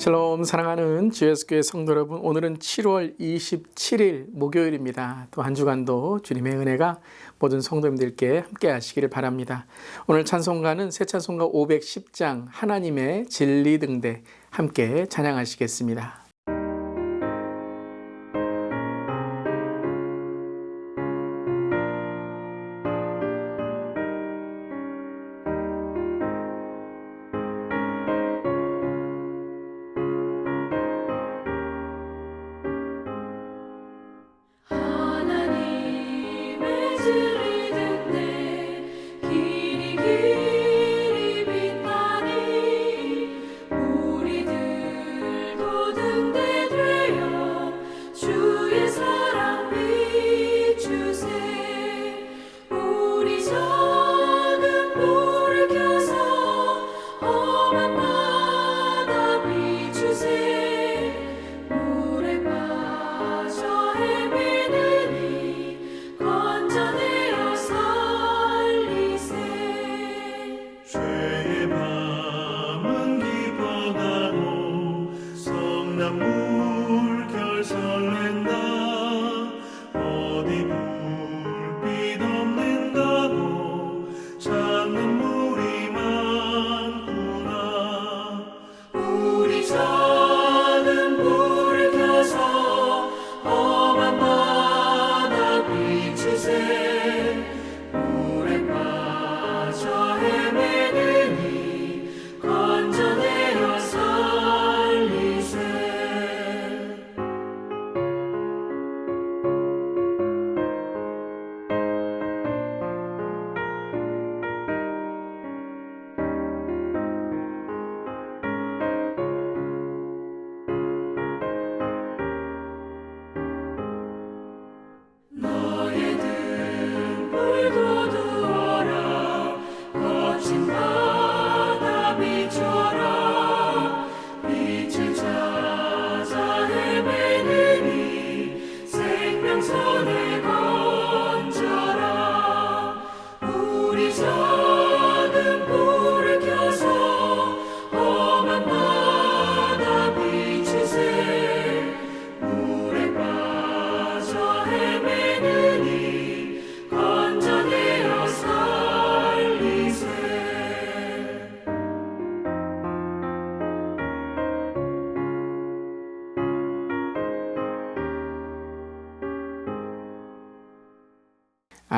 샬롬 사랑하는 주 예수교회 성도 여러분, 오늘은 7월 27일 목요일입니다. 또 한 주간도 주님의 은혜가 모든 성도님들께 함께 하시기를 바랍니다. 오늘 찬송가는 새 찬송가 510장 하나님의 진리 등대 함께 찬양하시겠습니다.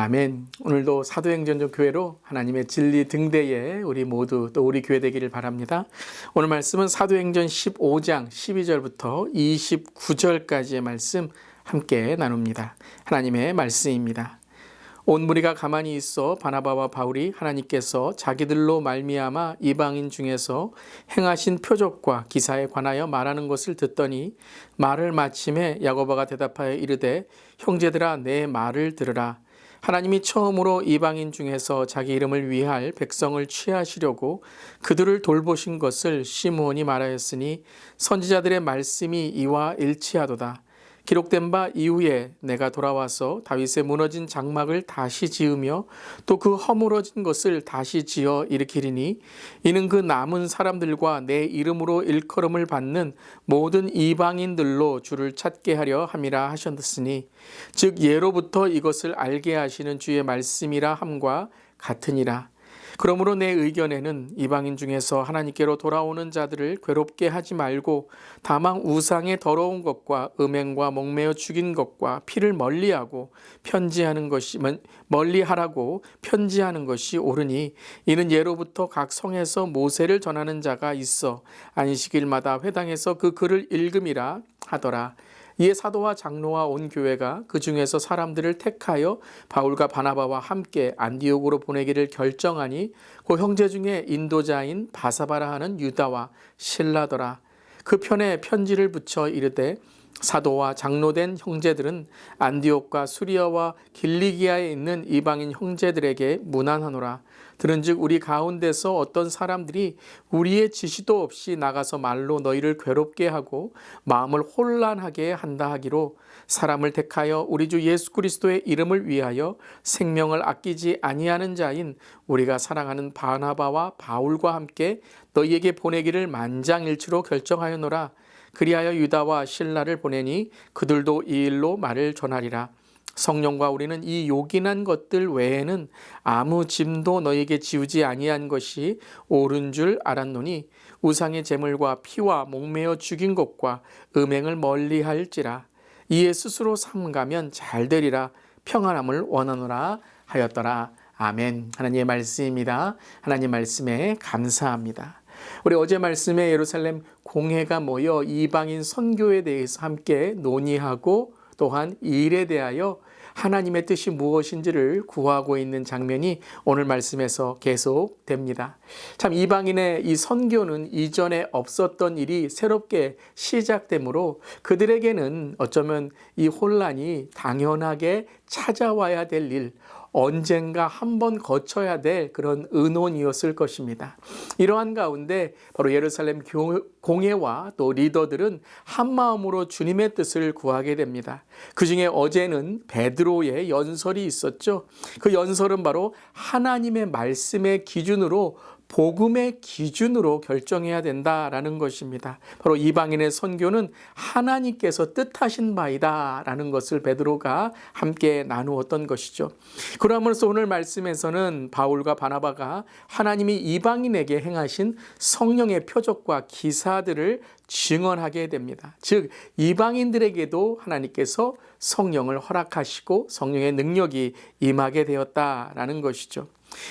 아멘. 오늘도 사도행전 교회로 하나님의 진리 등대에 우리 모두 또 우리 교회 되기를 바랍니다. 오늘 말씀은 사도행전 15장 12절부터 29절까지의 말씀 함께 나눕니다. 하나님의 말씀입니다. 온 무리가 가만히 있어 바나바와 바울이 하나님께서 자기들로 말미암아 이방인 중에서 행하신 표적과 기사에 관하여 말하는 것을 듣더니 말을 마침에 야고보가 대답하여 이르되 형제들아 내 말을 들으라. 하나님이 처음으로 이방인 중에서 자기 이름을 위할 백성을 취하시려고 그들을 돌보신 것을 시므온이 말하였으니 선지자들의 말씀이 이와 일치하도다. 기록된 바 이후에 내가 돌아와서 다윗의 무너진 장막을 다시 지으며 또 그 허물어진 것을 다시 지어 일으키리니 이는 그 남은 사람들과 내 이름으로 일컬음을 받는 모든 이방인들로 주를 찾게 하려 함이라 하셨으니 즉 예로부터 이것을 알게 하시는 주의 말씀이라 함과 같으니라. 그러므로 내 의견에는 이방인 중에서 하나님께로 돌아오는 자들을 괴롭게 하지 말고 다만 우상의 더러운 것과 음행과 목매어 죽인 것과 피를 멀리하라고 편지하는 것이 옳으니 이는 예로부터 각 성에서 모세를 전하는 자가 있어 안식일마다 회당에서 그 글을 읽음이라 하더라. 이에 사도와 장로와 온 교회가 그 중에서 사람들을 택하여 바울과 바나바와 함께 안디옥으로 보내기를 결정하니 그 형제 중에 인도자인 바사바라 하는 유다와 실라더라. 그 편에 편지를 붙여 이르되 사도와 장로된 형제들은 안디옥과 수리아와 길리기아에 있는 이방인 형제들에게 문안하노라. 들은즉 우리 가운데서 어떤 사람들이 우리의 지시도 없이 나가서 말로 너희를 괴롭게 하고 마음을 혼란하게 한다 하기로 사람을 택하여 우리 주 예수 그리스도의 이름을 위하여 생명을 아끼지 아니하는 자인 우리가 사랑하는 바나바와 바울과 함께 너희에게 보내기를 만장일치로 결정하였노라. 그리하여 유다와 실라를 보내니 그들도 이 일로 말을 전하리라. 성령과 우리는 이 요긴한 것들 외에는 아무 짐도 너희에게 지우지 아니한 것이 옳은 줄 알았노니 우상의 제물과 피와 목매어 죽인 것과 음행을 멀리할지라. 이에 스스로 삼가면 잘 되리라. 평안함을 원하노라 하였더라. 아멘. 하나님의 말씀입니다. 하나님 말씀에 감사합니다. 우리 어제 말씀에 예루살렘 공회가 모여 이방인 선교에 대해서 함께 논의하고 또한 이 일에 대하여 하나님의 뜻이 무엇인지를 구하고 있는 장면이 오늘 말씀에서 계속됩니다. 참 이방인의 이 선교는 이전에 없었던 일이 새롭게 시작되므로 그들에게는 어쩌면 이 혼란이 당연하게 찾아와야 될 일, 언젠가 한번 거쳐야 될 그런 의논이었을 것입니다. 이러한 가운데 바로 예루살렘 공회와 또 리더들은 한마음으로 주님의 뜻을 구하게 됩니다. 그 중에 어제는 베드로의 연설이 있었죠. 그 연설은 바로 하나님의 말씀의 기준으로 복음의 기준으로 결정해야 된다라는 것입니다. 바로 이방인의 선교는 하나님께서 뜻하신 바이다라는 것을 베드로가 함께 나누었던 것이죠. 그러므로서 오늘 말씀에서는 바울과 바나바가 하나님이 이방인에게 행하신 성령의 표적과 기사들을 증언하게 됩니다. 즉 이방인들에게도 하나님께서 성령을 허락하시고 성령의 능력이 임하게 되었다라는 것이죠.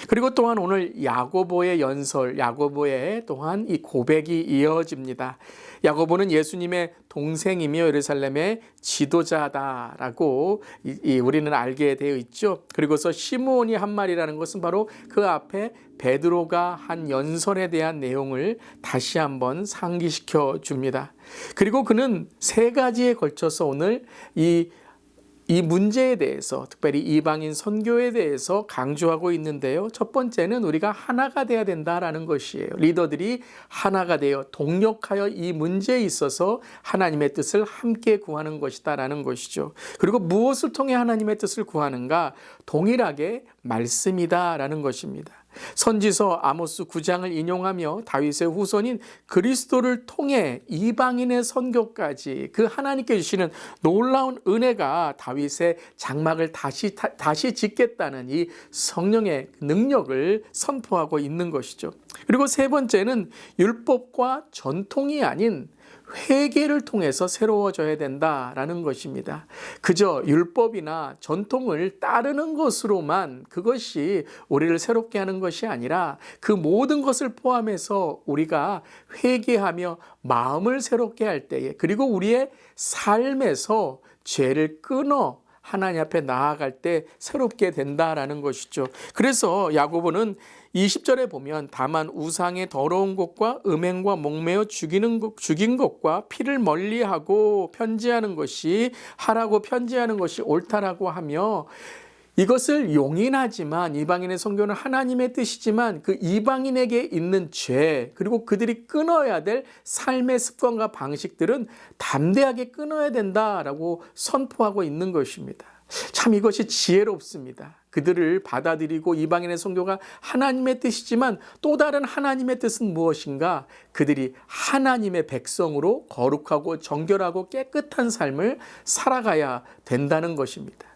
그리고 또한 오늘 야고보의 연설, 야고보의 또한 이 고백이 이어집니다. 야고보는 예수님의 동생이며 예루살렘의 지도자다라고 우리는 알게 되어 있죠. 그리고서 시므온이 한 말이라는 것은 바로 그 앞에 베드로가 한 연설에 대한 내용을 다시 한번 상기시켜 줍니다. 그리고 그는 세 가지에 걸쳐서 오늘 이 문제에 대해서 특별히 이방인 선교에 대해서 강조하고 있는데요. 첫 번째는 우리가 하나가 돼야 된다라는 것이에요. 리더들이 하나가 되어 동력하여 이 문제에 있어서 하나님의 뜻을 함께 구하는 것이다라는 것이죠. 그리고 무엇을 통해 하나님의 뜻을 구하는가? 동일하게 말씀이다라는 것입니다. 선지서 아모스 9장을 인용하며 다윗의 후손인 그리스도를 통해 이방인의 선교까지 그 하나님께 주시는 놀라운 은혜가 다윗의 장막을 다시 짓겠다는 이 성령의 능력을 선포하고 있는 것이죠. 그리고 세 번째는 율법과 전통이 아닌 회개를 통해서 새로워져야 된다라는 것입니다. 그저 율법이나 전통을 따르는 것으로만 그것이 우리를 새롭게 하는 것이 아니라 그 모든 것을 포함해서 우리가 회개하며 마음을 새롭게 할 때에 그리고 우리의 삶에서 죄를 끊어 하나님 앞에 나아갈 때 새롭게 된다라는 것이죠. 그래서 야고보는 20절에 보면 다만 우상의 더러운 것과 음행과 목매어 죽인 것과 피를 멀리하고 하라고 편지하는 것이 옳다라고 하며 이것을 용인하지만 이방인의 선교는 하나님의 뜻이지만 그 이방인에게 있는 죄 그리고 그들이 끊어야 될 삶의 습관과 방식들은 담대하게 끊어야 된다라고 선포하고 있는 것입니다. 참 이것이 지혜롭습니다. 그들을 받아들이고 이방인의 선교가 하나님의 뜻이지만 또 다른 하나님의 뜻은 무엇인가? 그들이 하나님의 백성으로 거룩하고 정결하고 깨끗한 삶을 살아가야 된다는 것입니다.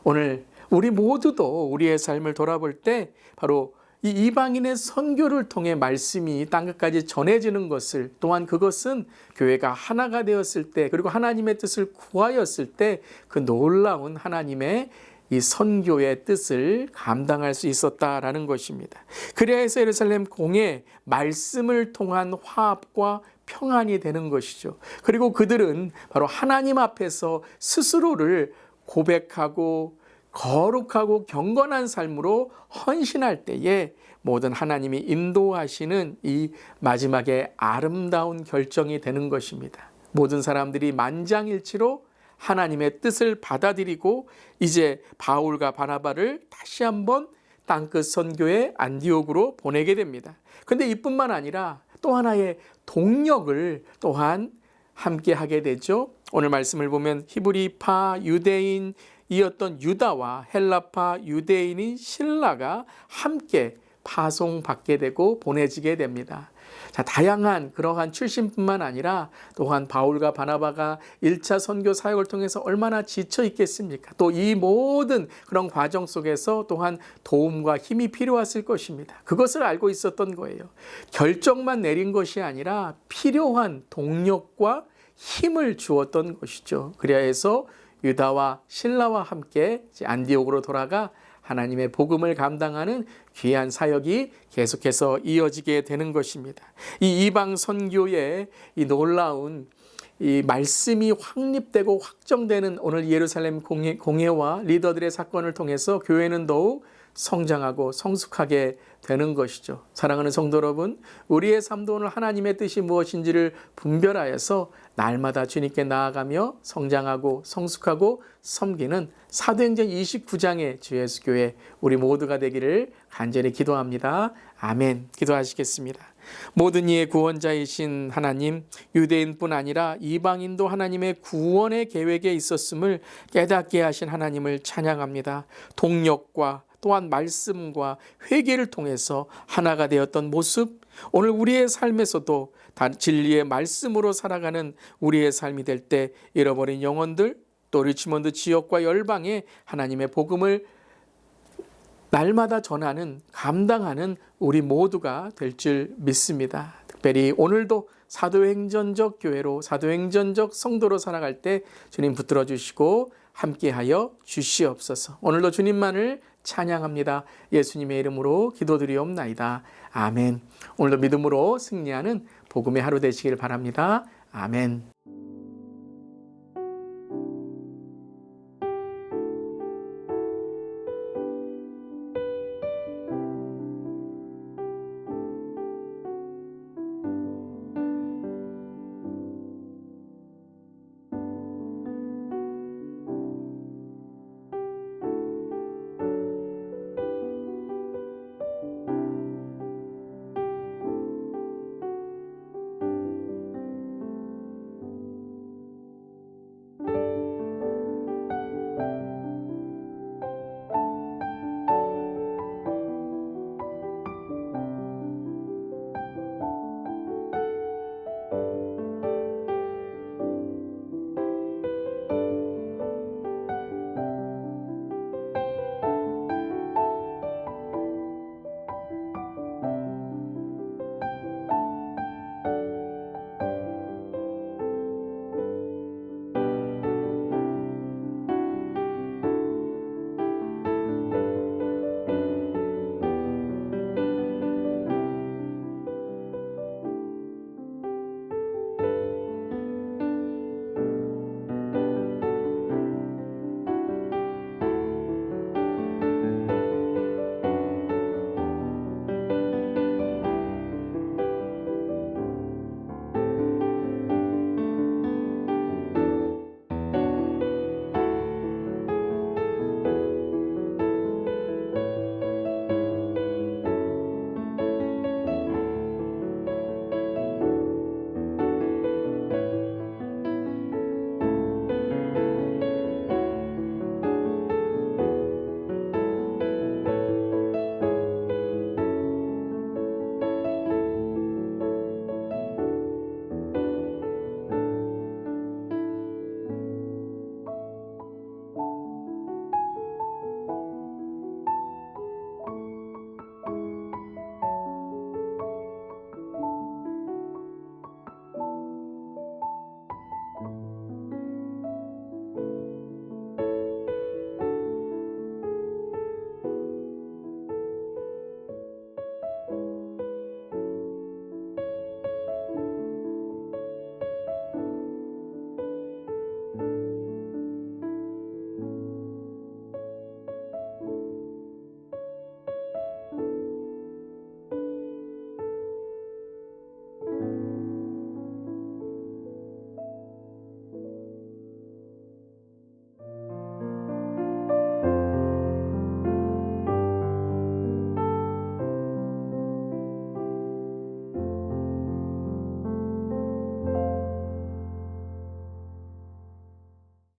오늘 우리 모두도 우리의 삶을 돌아볼 때 바로 이 이방인의 선교를 통해 말씀이 땅끝까지 전해지는 것을 또한 그것은 교회가 하나가 되었을 때 그리고 하나님의 뜻을 구하였을 때 그 놀라운 하나님의 이 선교의 뜻을 감당할 수 있었다라는 것입니다. 그래서 예루살렘 공회 말씀을 통한 화합과 평안이 되는 것이죠. 그리고 그들은 바로 하나님 앞에서 스스로를 고백하고 거룩하고 경건한 삶으로 헌신할 때에 모든 하나님이 인도하시는 이 마지막에 아름다운 결정이 되는 것입니다. 모든 사람들이 만장일치로 하나님의 뜻을 받아들이고 이제 바울과 바나바를 다시 한번 땅끝 선교회 안디옥으로 보내게 됩니다. 근데 이뿐만 아니라 또 하나의 동력을 또한 함께 하게 되죠. 오늘 말씀을 보면 히브리파 유대인이었던 유다와 헬라파 유대인인 실라가 함께 파송받게 되고 보내지게 됩니다. 자, 다양한 그러한 출신뿐만 아니라 또한 바울과 바나바가 1차 선교 사역을 통해서 얼마나 지쳐 있겠습니까? 또 이 모든 그런 과정 속에서 또한 도움과 힘이 필요했을 것입니다. 그것을 알고 있었던 거예요. 결정만 내린 것이 아니라 필요한 동력과 힘을 주었던 것이죠. 그래야 해서 유다와 실라와 함께 안디옥으로 돌아가 하나님의 복음을 감당하는 귀한 사역이 계속해서 이어지게 되는 것입니다. 이 이방 선교의 이 놀라운 이 말씀이 확립되고 확정되는 오늘 예루살렘 공회와 리더들의 사건을 통해서 교회는 더욱 성장하고 성숙하게 되는 것이죠. 사랑하는 성도 여러분, 우리의 삶도 오늘 하나님의 뜻이 무엇인지를 분별하여서 날마다 주님께 나아가며 성장하고 성숙하고 섬기는 사도행전 29장의 주 예수 교회 우리 모두가 되기를 간절히 기도합니다. 아멘. 기도하시겠습니다. 모든 이의 구원자이신 하나님, 유대인뿐 아니라 이방인도 하나님의 구원의 계획에 있었음을 깨닫게 하신 하나님을 찬양합니다. 동력과 또한 말씀과 회개를 통해서 하나가 되었던 모습, 오늘 우리의 삶에서도 진리의 말씀으로 살아가는 우리의 삶이 될 때 잃어버린 영혼들, 또 리치몬드 지역과 열방에 하나님의 복음을 날마다 전하는, 감당하는 우리 모두가 될 줄 믿습니다. 특별히 오늘도 사도행전적 교회로, 사도행전적 성도로 살아갈 때 주님 붙들어 주시고 함께하여 주시옵소서. 오늘도 주님만을 찬양합니다. 예수님의 이름으로 기도드리옵나이다. 아멘. 오늘도 믿음으로 승리하는 복음의 하루 되시길 바랍니다. 아멘.